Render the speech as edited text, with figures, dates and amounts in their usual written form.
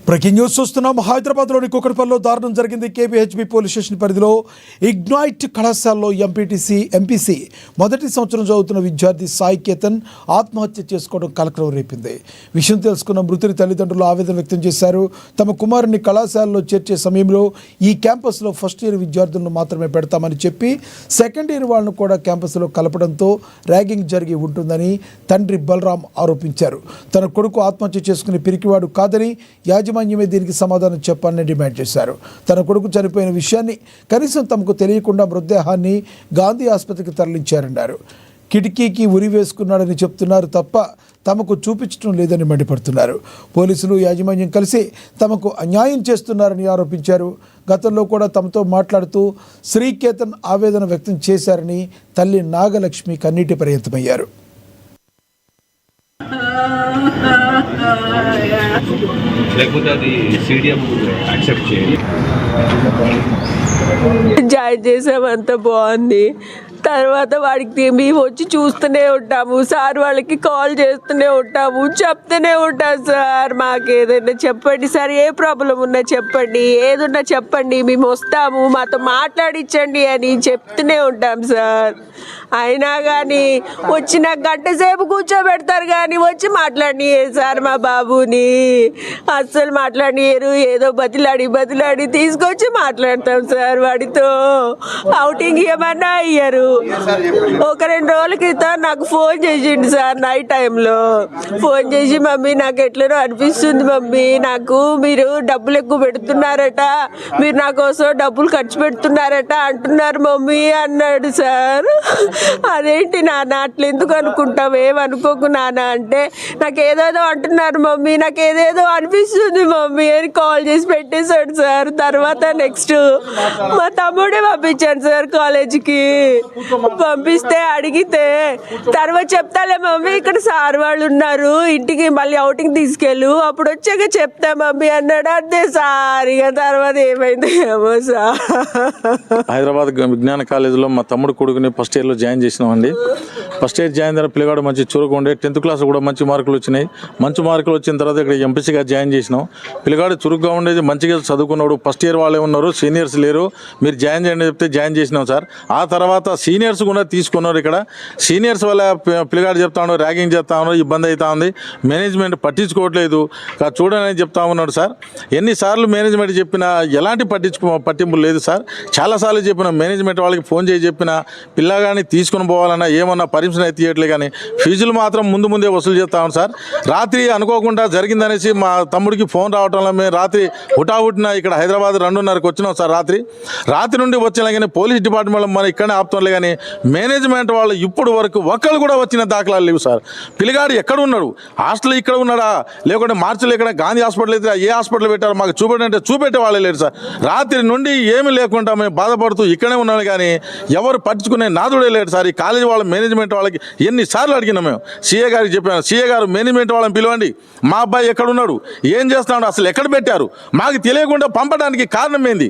Breaking news చూస్తున్నాం. హైదరాబాద్లోని కుకట్పల్లిలో దారుణం జరిగింది. కేపీహెచ్బీ పోలీస్ స్టేషన్ పరిధిలో ఇగ్నైట్ కళాశాలలో ఎంపీసీ మొదటి సంవత్సరం చదువుతున్న విద్యార్థి సాయి కేతన్ ఆత్మహత్య చేసుకోవడం కలకలం రేపింది. విషయం తెలుసుకున్న మృతుడి తల్లిదండ్రులు ఆవేదన వ్యక్తం చేశారు. తమ కుమారుని కళాశాలలో చేర్చే సమయంలో ఈ క్యాంపస్లో ఫస్ట్ ఇయర్ విద్యార్థులను మాత్రమే పెడతామని చెప్పి సెకండ్ ఇయర్ వాళ్ళను కూడా క్యాంపస్లో కలపడంతో ర్యాగింగ్ జరిగి ఉంటుందని తండ్రి బలరాం ఆరోపించారు. తన కొడుకు ఆత్మహత్య చేసుకునే పిరికివాడు కాదని యాజమాన్యమే దీనికి సమాధానం చెప్పాలని డిమాండ్ చేశారు. తన కొడుకు చనిపోయిన విషయాన్ని కనీసం తమకు తెలియకుండా మృతదేహాన్ని గాంధీ ఆసుపత్రికి తరలించారన్నారు. కిటికీకి ఉరి వేసుకున్నాడని చెప్తున్నారు తప్ప తమకు చూపించడం లేదని మండిపడుతున్నారు. పోలీసులు యాజమాన్యం కలిసి తమకు అన్యాయం చేస్తున్నారని ఆరోపించారు. గతంలో కూడా తమతో మాట్లాడుతూ శ్రీకేతన్ ఆవేదన వ్యక్తం చేశారని తల్లి నాగలక్ష్మి కన్నీటి పర్యంతమయ్యారు. లేకపోతే అది సీడియం యాక్సెప్ట్ చేయాలి. జాయిన్ చేసామంతా బాగుంది. తర్వాత వాడికి మేము వచ్చి చూస్తూనే ఉంటాము సార్, వాళ్ళకి కాల్ చేస్తూనే ఉంటాము, చెప్తూనే ఉంటాం సార్ మాకు ఏదైనా చెప్పండి సార్, ఏ ప్రాబ్లం ఉన్నా చెప్పండి, ఏదున్నా చెప్పండి, మేము వస్తాము, మాతో మాట్లాడించండి అని చెప్తూనే ఉంటాం సార్. అయినా కానీ వచ్చిన గంట సేపు కూర్చోబెడతారు కానీ వచ్చి మాట్లాడినారు సార్. మా బాబుని అస్సలు మాట్లాడినారు. ఏదో బతిలాడి తీసుకొచ్చి మాట్లాడతాం సార్. వాడితో అవుటింగ్ ఏమన్నా అయ్యారు. ఒక 2 రోజుల క్రితం నాకు ఫోన్ చేసిండు సార్. నైట్ టైంలో ఫోన్ చేసి, మమ్మీ నాకు ఎట్లనో అనిపిస్తుంది మమ్మీ, నాకు మీరు డబ్బులు ఎక్కువ పెడుతున్నారట, మీరు నా కోసం డబ్బులు ఖర్చు పెడుతున్నారట అంటున్నారు మమ్మీ అన్నాడు సార్. అదేంటి నాన్న అట్లా ఎందుకు అనుకుంటాం, ఏమనుకోకు నాన్న అంటే, నాకు ఏదేదో అంటున్నారు మమ్మీ, నాకు ఏదేదో అనిపిస్తుంది మమ్మీ అని కాల్ చేసి పెట్టేశాడు సార్. తర్వాత నెక్స్ట్ మా తమ్ముడే పంపించాను సార్ కాలేజీకి. పంపిస్తే అడిగితే తర్వాత చెప్తాలే మమ్మీ, ఇక్కడ సార్ వాళ్ళు ఉన్నారు, ఇంటికి మళ్ళీ అవుటింగ్ తీసుకెళ్ళు, అప్పుడు వచ్చాక చెప్తా మమ్మీ అన్నాడు. అంతే సార్. ఇక తర్వాత ఏమైంది ఏమో సార్. హైదరాబాద్ విజ్ఞాన కాలేజీలో మా తమ్ముడు కొడుకుని ఫస్ట్ ఇయర్లో జాయిన్ చేసినామండి. ఫస్ట్ ఇయర్ జాయిన్ అయిన పిల్లగాడు మంచి చురుకు ఉండే, 10th క్లాస్ కూడా మంచి మార్కులు వచ్చినాయి. మంచి మార్కులు వచ్చిన తర్వాత ఇక్కడ ఎంపీసీగా జాయిన్ చేసినాం. పిల్లగాడు చురుగ్గా ఉండేది, మంచిగా చదువుకున్నాడు. ఫస్ట్ ఇయర్ వాళ్ళే ఉన్నారు, సీనియర్స్ లేరు, మీరు జాయిన్ చేయండి చెప్తే జాయిన్ చేసినాం సార్. ఆ తర్వాత సీనియర్స్ కూడా తీసుకున్నారు. ఇక్కడ సీనియర్స్ వల్ల పిల్లగాడు చెప్తా ఉన్నారు, ర్యాగింగ్ చేస్తా ఉన్నారు, ఇబ్బంది అవుతా ఉంది, మేనేజ్మెంట్ పట్టించుకోవట్లేదు చూడని చెప్తా ఉన్నాడు సార్. ఎన్నిసార్లు మేనేజ్మెంట్ చెప్పినా ఎలాంటి పట్టింపు లేదు సార్. చాలాసార్లు చెప్పిన మేనేజ్మెంట్ వాళ్ళకి ఫోన్ చేసి చెప్పిన, పిల్లగాని తీసుకుని పోవాలన్నా ఏమన్నా పర్మిషన్ అయితే ఇవ్వట్లే, కానీ ఫీజులు మాత్రం ముందే వసూలు చేస్తా ఉన్నాం సార్. రాత్రి అనుకోకుండా జరిగిందనేసి మా తమ్ముడికి ఫోన్ రావటంలో మేము రాత్రి హుటాహుటిన ఇక్కడ హైదరాబాద్ 2:30కి వచ్చినాం సార్. రాత్రి నుండి వచ్చినా కానీ పోలీస్ డిపార్ట్మెంట్లో మనం ఇక్కడనే ఆపుతాంలే, కానీ మేనేజ్మెంట్ వాళ్ళు ఇప్పుడు వరకు ఒక్కళ్ళు కూడా వచ్చిన దాఖలాలు లేవు సార్. పిల్లగాడు ఎక్కడ ఉన్నాడు, హాస్టల్ ఇక్కడ ఉన్నాడా, లేకుంటే మార్చిలో ఇక్కడ గాంధీ హాస్పిటల్ అయితే ఏ హాస్పిటల్ పెట్టారో మాకు చూపెట్టంటే చూపెట్టే వాళ్ళే లేరు సార్. రాత్రి నుండి ఏమీ లేకుండా మేము బాధపడుతూ ఇక్కడే ఉన్నాం, కానీ ఎవరు పట్టించుకునే నాదుడే లేడు సార్. ఈ కాలేజీ వాళ్ళ మేనేజ్మెంట్ వాళ్ళకి ఎన్నిసార్లు అడిగినాం మేము. సీఏ గారికి చెప్పాను, సీఏ గారు మేనేజ్మెంట్ వాళ్ళని పిలవండి, మా అబ్బాయి ఎక్కడ ఉన్నాడు, ఏం చేస్తున్నాడు, అసలు ఎక్కడ పెట్టారు, మాకు తెలియకుండా పంపడానికి కారణం ఏంది.